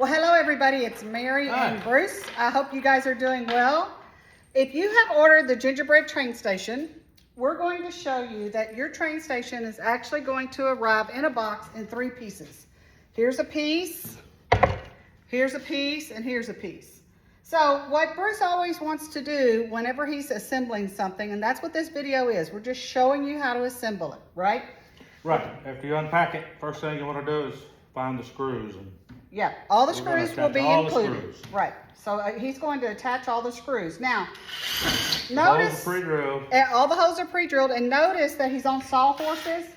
Well, hello everybody, it's Mary and Bruce. I hope you guys are doing well. If you have ordered the Gingerbread Train Station, we're going to show you that your train station is actually going to arrive in a box in 3 pieces. Here's a piece, here's a piece, and here's a piece. So what Bruce always wants to do whenever he's assembling something, and that's what this video is, we're just showing you how to assemble it, right? Right, after you unpack it, first thing you want to do is find the screws. Yeah, all the screws will be included. Right, so he's going to attach all the screws. Now, notice all the holes are pre-drilled, and notice that he's on sawhorses.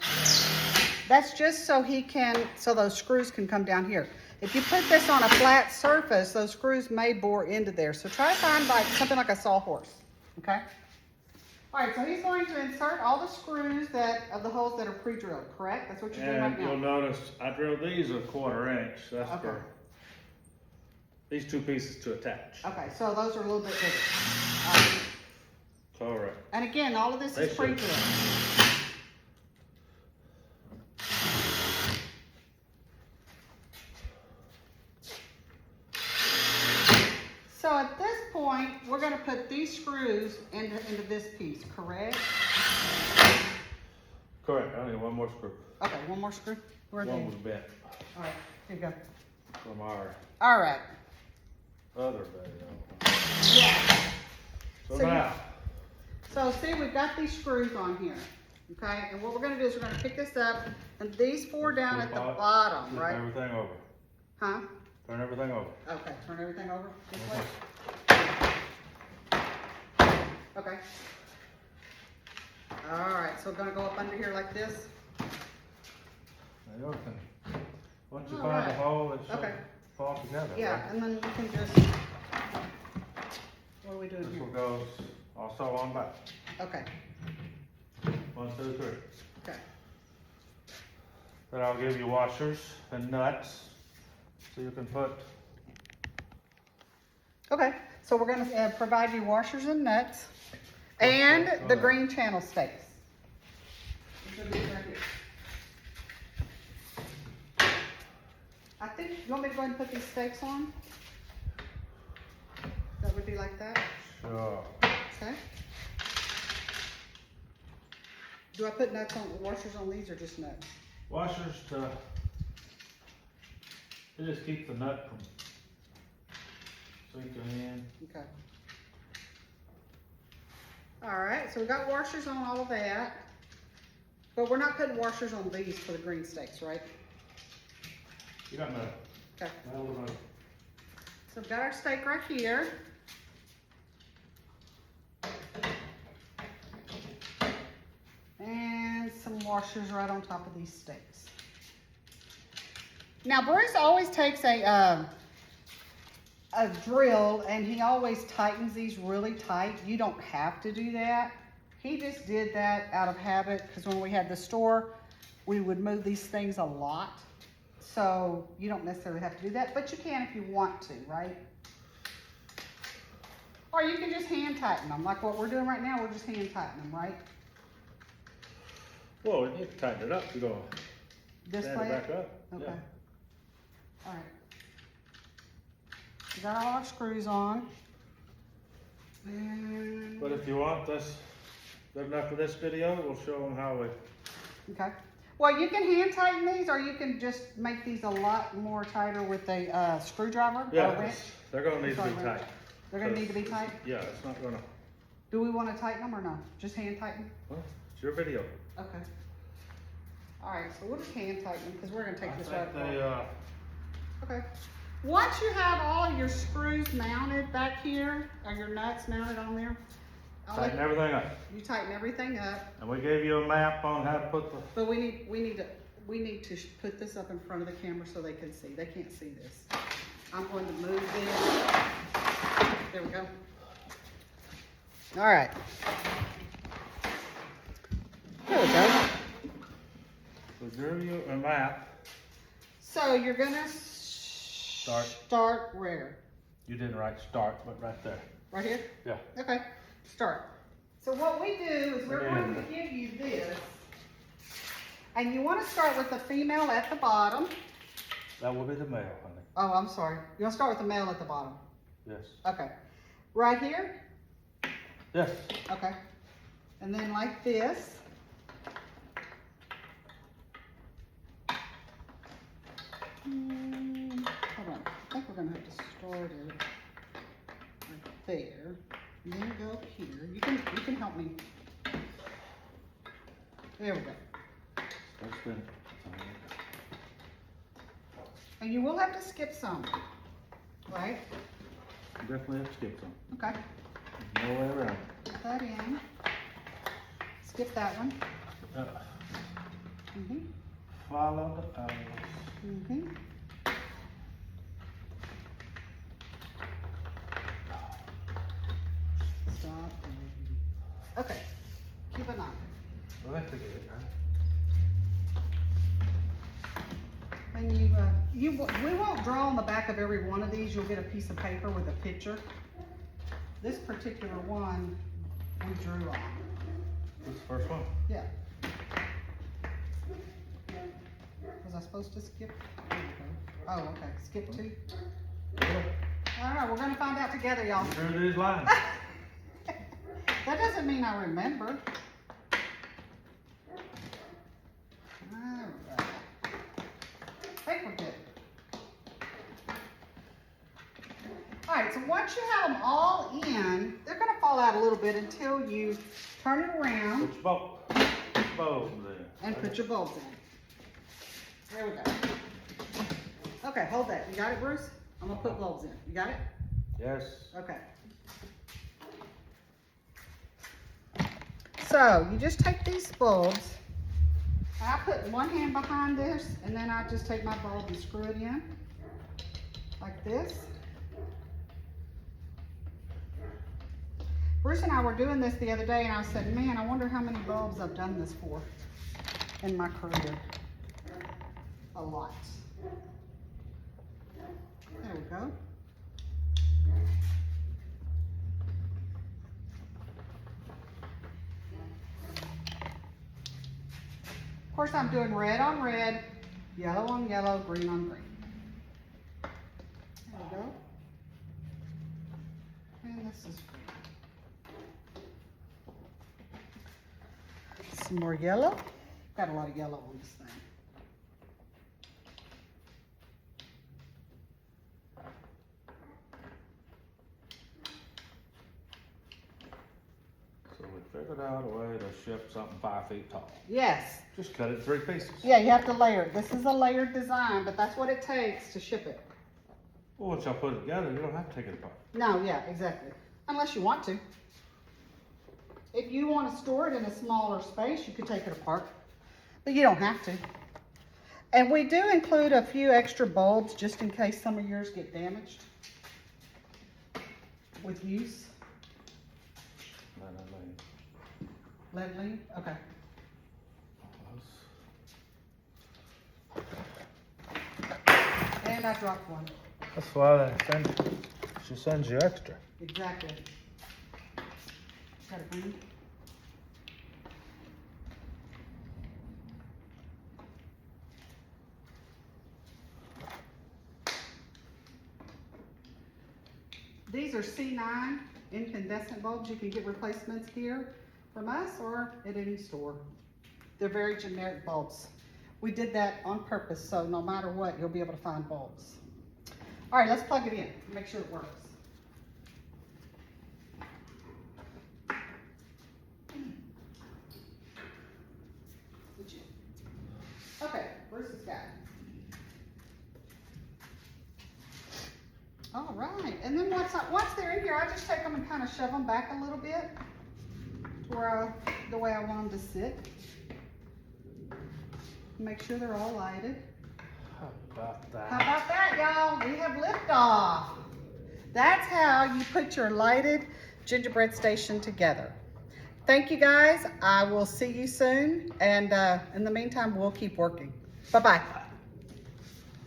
That's just so so those screws can come down here. If you put this on a flat surface, those screws may bore into there. So try to find something like a sawhorse, okay? All right, so he's going to insert all the screws of the holes that are pre-drilled, correct? That's what you're doing right now. And you'll notice I drilled these a 1/4 inch. That's for these 2 pieces to attach. Okay, so those are a little bit bigger. Correct. And again, all of this is pre-drilled. So at this point, we're going to put these screws into this piece, correct? Correct. I need one more screw. Okay, one more screw. One was bent. All right, here you go. From our other video. Yeah. So now. So see, we've got these screws on here. Okay, and what we're going to do is we're going to pick this up, and these 4 down at the bottom, right? Turn everything over. Huh? Turn everything over. Okay, turn everything over this way. Okay. All right, so we're going to go up under here like this. Now you can, once you find the hole, it should fall together. Yeah, right? and then you can just, what are we doing this here? One goes also on back. Okay. 1, 2, 3. Okay. Then I'll give you washers and nuts so you can put. Okay, so we're going to provide you washers and nuts and the green channel stakes. I think, you want me to go ahead and put these stakes on? That would be like that? Sure. Okay. Do I put nuts on, washers on these or just nuts? Washers they just keep the nut from sinking in. Okay. All right, so we got washers on all of that, but we're not putting washers on these for the green stakes, right? You got nut. Okay. No. So we've got our stake right here. And some washers right on top of these stakes. Now Bruce always takes a drill and he always tightens these really tight. You don't have to do that. He just did that out of habit because when we had the store, we would move these things a lot. So you don't necessarily have to do that, but you can if you want to, right? Or you can just hand tighten them. Like what we're doing right now, we're just hand tightening them, right? Well, we need to tighten it up. You're going to stand it back up. Okay. Yeah. All right. We got all our screws on. And But if you want this, good enough for this video, we'll show them how we. okay. Well, you can hand tighten these, or you can just make these a lot more tighter with a screwdriver. Yeah, or wrench. they're going to need to be tight. They're going to need to be tight? Yeah, it's not going to. Do we want to tighten them or no? Just hand tighten? Well, it's your video. Okay. All right, so we'll just hand tighten them because we're going to take this right apart. Okay. Once you have all of your screws mounted back here, or your nuts mounted on there, Tighten everything up. you tighten everything up. And we gave you a map on how to put the. But we need to put this up in front of the camera so they can see. They can't see this. I'm going to move this. There we go. All right. There we go. We drew you a map. So you're gonna start where? You didn't write start, but right there. Right here? Yeah. Okay. Start. So what we do is we're going to give you this. And you want to start with the female at the bottom. That will be the male, honey. Oh, I'm sorry. You want to start with the male at the bottom? Yes. Okay. Right here? Yes. Okay. And then like this. Hold on. I think we're going to have to start it right there. And then go here. You can help me. There we go. That's good. And you will have to skip some, right? Definitely have to skip some. Okay. No way around. Put that in. Skip that one. Follow the arrows. Stop. Okay. Keep an eye. We'll have to get it, right? And we won't draw on the back of every one of these. You'll get a piece of paper with a picture. This particular one, we drew on. This is the first one? Yeah. Was I supposed to skip? There we go. Oh, okay. Skip 2. All right, we're gonna find out together, y'all. Drew these lines. That doesn't mean I remember. I think we're good. All right, so once you have them all in, they're gonna fall out a little bit until you turn it around. Put your bulbs in. And put your bulbs in. There we go. Okay, hold that. You got it, Bruce? I'm gonna put bulbs in. You got it? Yes. Okay. So you just take these bulbs. I put one hand behind this, and then I just take my bulb and screw it in like this. Bruce and I were doing this the other day, and I said, man, I wonder how many bulbs I've done this for in my career. A lot. There we go. Of course, I'm doing red on red, yellow on yellow, green on green. There we go. And this is green. Some more yellow. Got a lot of yellow on this thing. So we figured out a way to ship something 5 feet tall. Yes. Just cut it in 3 pieces. Yeah, you have to layer it. This is a layered design, but that's what it takes to ship it. Well, once y'all put it together, you don't have to take it apart. No, yeah, exactly. Unless you want to. If you want to store it in a smaller space, you could take it apart, but you don't have to. And we do include a few extra bulbs just in case some of yours get damaged with use. Lead lead? Okay. And I dropped one. That's why she sends you extra. Exactly. Got it, Brandon? These are C9 incandescent bulbs. You can get replacements here from us or at any store. They're very generic bulbs. We did that on purpose, so no matter what, you'll be able to find bulbs. All right, let's plug it in, make sure it works. Okay, Bruce has got it. All right, and then once they're in here, I just take them and kind of shove them back a little bit to where the way I want them to sit. Make sure they're all lighted. How about that? How about that, y'all? We have liftoff. That's how you put your lighted gingerbread station together. Thank you, guys. I will see you soon, and in the meantime, we'll keep working. Bye-bye.